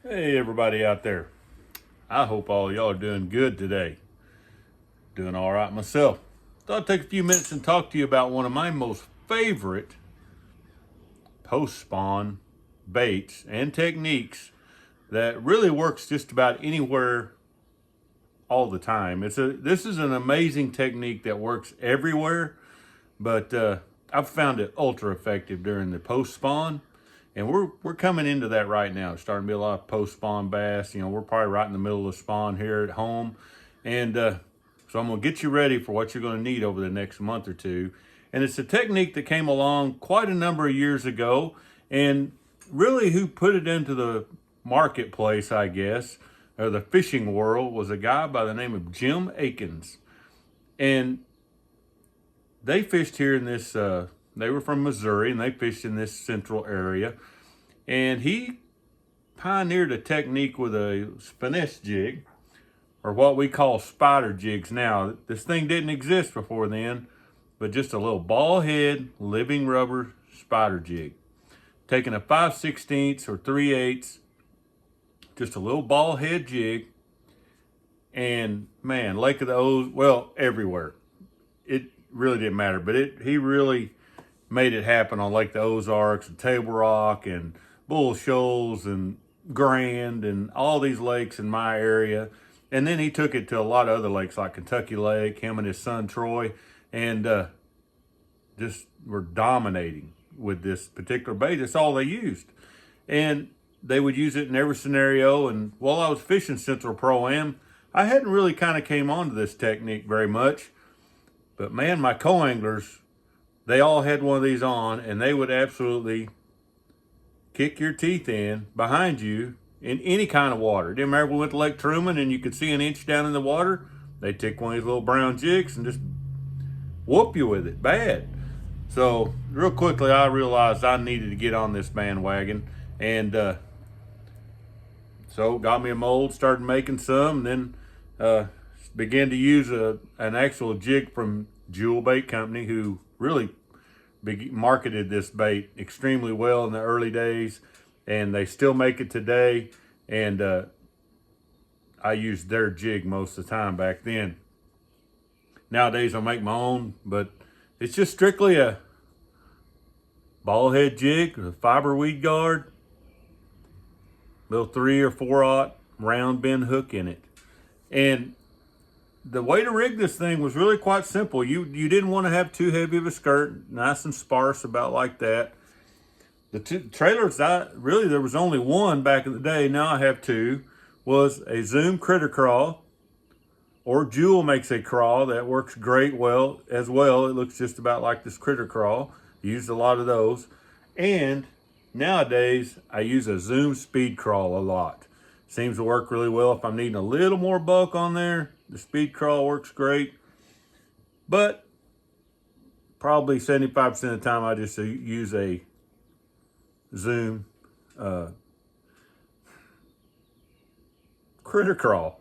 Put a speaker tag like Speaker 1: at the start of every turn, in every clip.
Speaker 1: Hey everybody out there. I hope all y'all are doing good today. Doing all right myself. Thought I'd take a few minutes and talk to you about one of my most favorite post-spawn baits and techniques that really works just about anywhere all the time. This is an amazing technique that works everywhere, but I've found it ultra effective during the post-spawn. And we're coming into that right now. It's starting to be a lot of post-spawn bass. We're probably right in the middle of spawn here at home. And so I'm going to get you ready for what you're going to need over the next month or two. And it's a technique that came along quite a number of years ago. And really who put it into the marketplace, I guess, or the fishing world, was a guy by the name of Jim Akins. And they fished here in this, they were from Missouri, and they fished in this central area. And he pioneered a technique with a finesse jig, or what we call spider jigs now. This thing didn't exist before then, but just a little ball head, living rubber spider jig. Taking a 5/16 or 3/8, just a little ball head jig, and man, Lake of the O's, well, everywhere. It really didn't matter, but he really made it happen on Lake the Ozarks and Table Rock and Bull Shoals and Grand and all these lakes in my area. And then he took it to a lot of other lakes like Kentucky Lake, him and his son Troy, and just were dominating with this particular bait. That's all they used. And they would use it in every scenario. And while I was fishing Central Pro-Am, I hadn't really kind of came onto this technique very much. But man, my co-anglers, they all had one of these on, and they would absolutely kick your teeth in behind you in any kind of water. Didn't matter if we went to Lake Truman and you could see an inch down in the water, they'd take one of these little brown jigs and just whoop you with it bad. So real quickly, I realized I needed to get on this bandwagon, and so got me a mold, started making some, and then began to use an actual jig from Jewel Bait Company, who really marketed this bait extremely well in the early days, and they still make it today. And I used their jig most of the time back then. Nowadays I make my own, but it's just strictly a ball head jig with a fiber weed guard, little 3 or 4/0 round bend hook in it. And the way to rig this thing was really quite simple. You didn't want to have too heavy of a skirt, nice and sparse about like that. The two trailers, there was only one back in the day, now I have two, was a Zoom critter crawl, or Jewel makes a crawl that works great as well. It looks just about like this critter crawl. Used a lot of those. And nowadays, I use a Zoom speed crawl a lot. Seems to work really well if I'm needing a little more bulk on there. The speed crawl works great, but probably 75% of the time I just use a Zoom critter crawl.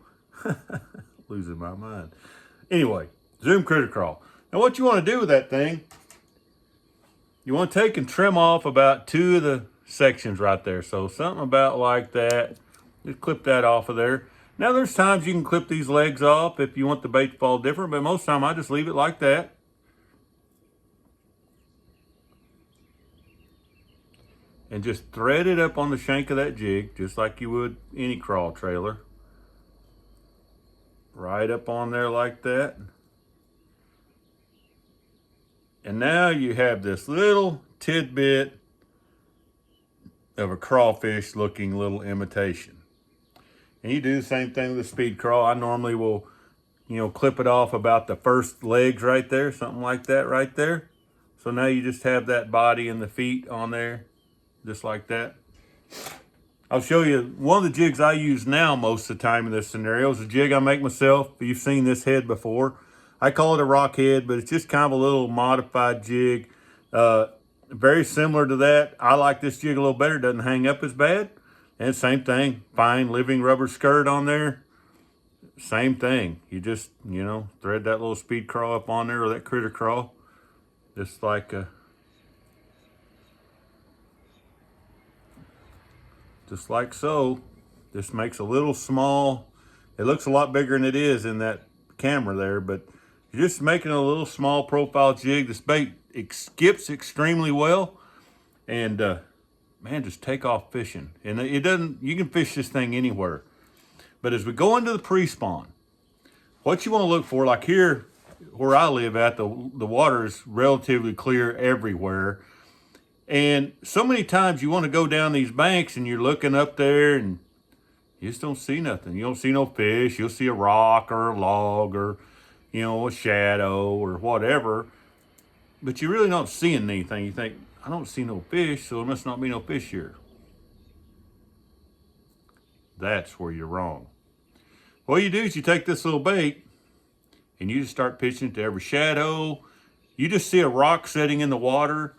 Speaker 1: Losing my mind. Anyway, Zoom critter crawl. Now what you want to do with that thing, you want to take and trim off about 2 of the sections right there. So something about like that. Just clip that off of there. Now there's times you can clip these legs off if you want the bait to fall different, but most of the time I just leave it like that. And just thread it up on the shank of that jig, just like you would any crawl trailer. Right up on there like that. And now you have this little tidbit of a crawfish looking little imitation. And you do the same thing with the speed crawl. I normally will, clip it off about the first legs right there, something like that right there. So now you just have that body and the feet on there, just like that. I'll show you one of the jigs I use now most of the time in this scenario is a jig I make myself. You've seen this head before. I call it a rock head, but it's just kind of a little modified jig. Very similar to that. I like this jig a little better. It doesn't hang up as bad. And same thing, fine living rubber skirt on there. Same thing. You just, thread that little speed crawl up on there, or that critter crawl. Just like so. This makes a little small, it looks a lot bigger than it is in that camera there, but you're just making a little small profile jig. This bait, it skips extremely well, and man, just take off fishing. And it doesn't, you can fish this thing anywhere. But as we go into the pre-spawn, what you want to look for, like here where I live at, the water is relatively clear everywhere. And so many times you want to go down these banks and you're looking up there and you just don't see nothing. You don't see no fish. You'll see a rock or a log or, you know, a shadow or whatever. But you're really not seeing anything. You think, I don't see no fish, so there must not be no fish here. That's where you're wrong. What you do is you take this little bait and you just start pitching it to every shadow. You just see a rock setting in the water.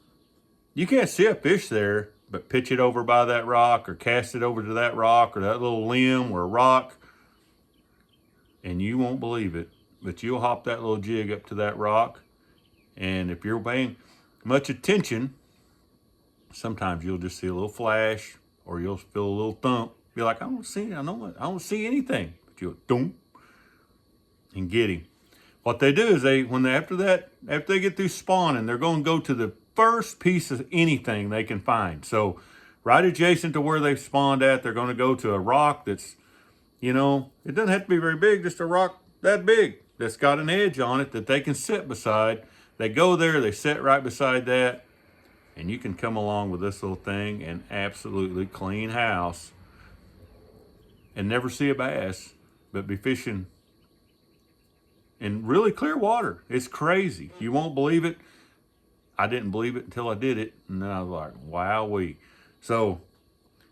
Speaker 1: You can't see a fish there, but pitch it over by that rock or cast it over to that rock or that little limb or rock, and you won't believe it, but you'll hop that little jig up to that rock, and if you're paying much attention, sometimes you'll just see a little flash or you'll feel a little thump. Be like, I don't see anything. But you'll doom and get him. What they do is after they get through spawning, they're going to go to the first piece of anything they can find. So right adjacent to where they've spawned at, they're going to go to a rock that's, you know, it doesn't have to be very big, just a rock that big that's got an edge on it that they can sit beside. They go there, they sit right beside that, and you can come along with this little thing and absolutely clean house and never see a bass, but be fishing in really clear water. It's crazy. You won't believe it. I didn't believe it until I did it, and then I was like, wowee. So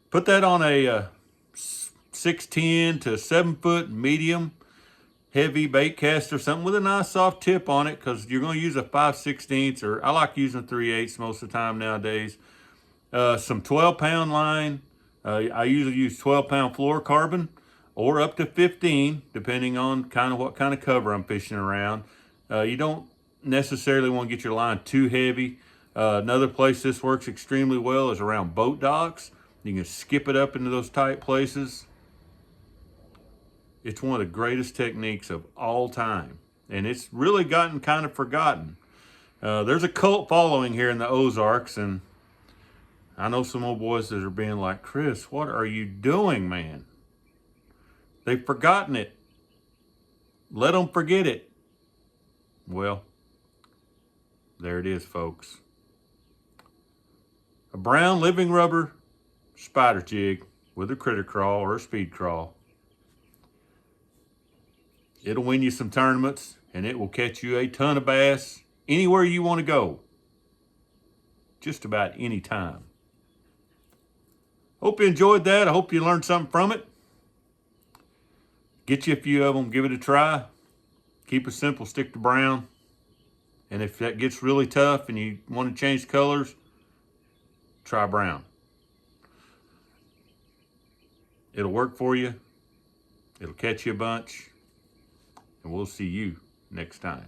Speaker 1: put that on a 6'10" to 7 foot medium heavy bait caster, something with a nice soft tip on it, because you're going to use a 5/16, or I like using a 3/8 most of the time nowadays. Some 12-pound line. I usually use 12-pound fluorocarbon or up to 15, depending on what kind of cover I'm fishing around. You don't necessarily want to get your line too heavy. Another place this works extremely well is around boat docks. You can skip it up into those tight places. It's one of the greatest techniques of all time, and it's really gotten kind of forgotten. There's a cult following here in the Ozarks, and I know some old boys that are being like, Chris, what are you doing, man? They've forgotten it. Let them forget it. Well, there it is, folks. A brown living rubber spider jig with a critter crawl or a speed crawl. It'll win you some tournaments, and it will catch you a ton of bass anywhere you want to go. Just about any time. Hope you enjoyed that. I hope you learned something from it. Get you a few of them, give it a try. Keep it simple, stick to brown. And if that gets really tough and you want to change colors, try brown. It'll work for you. It'll catch you a bunch. And we'll see you next time.